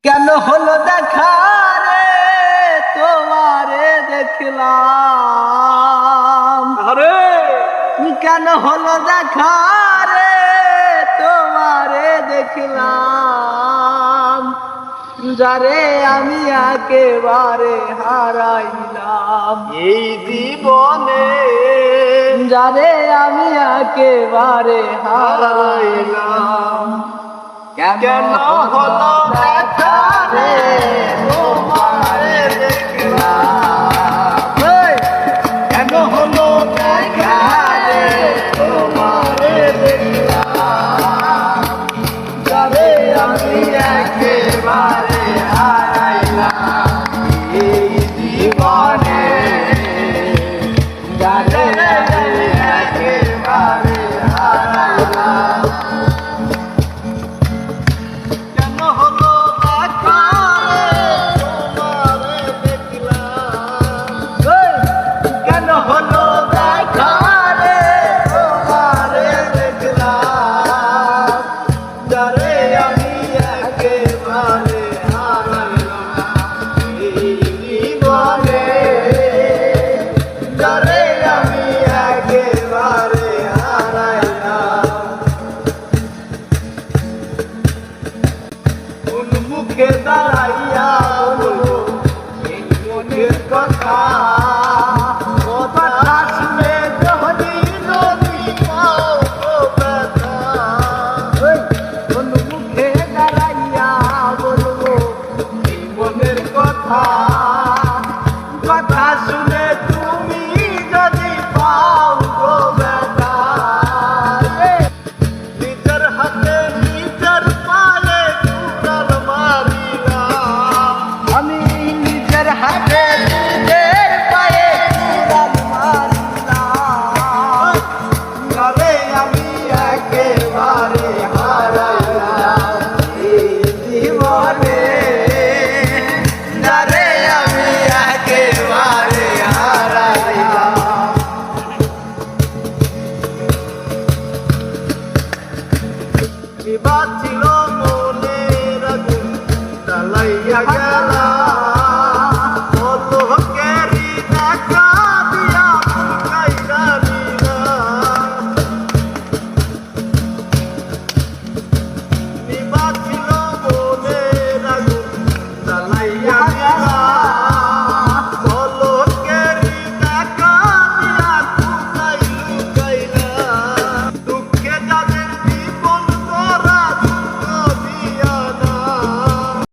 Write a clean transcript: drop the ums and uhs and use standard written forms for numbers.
কেন হলো দেখা রে তোমারে দেখলাম, আরে কেন হলো দেখা রে তোমারে দেখলাম, যারে আমি একেবারে হারাইলাম এই জীবনে যারে আমি একেবারে হারাইলাম। কেন হলো দেখা রে তোমারে দেখলাম, কেন হলো দেখা রে তোমারে দেখলাম, যারে আমি একেবারে হারাইলাম এই জীবনে, যারে আমি একেবারে হারাইলাম। কেন হলো দেখা রে তোমারে দেখলাম, কেন হলো দেখা রে তোমারে দেখলাম, যারে আমি একেবারে হারাইলাম এই জীবনে, যারে আমি একেবারে হারাইলাম। কোন মুখে দাঁড়াইয়া বলবো এই মনের কথা, কথা শুনে যদি নদী পাও গো ব্যথা। কোন মুখে দাঁড়াইয়া বলবো এই মনের কথা, কথা শুনে তুমি যদি পাও গো ব্যথা। নিজের হাতে নিজের পায়ে কুড়াল মারিলাম, আমি নিজের হাতে নিজের পায়ে কুড়াল মারিলাম, যারে আমি একেবারে হারাইলাম এই জীবনে, যারে আমি একেবারে হারাইলাম। বিবাদ ছিল মনের আগুন জ্বালাইয়া গেল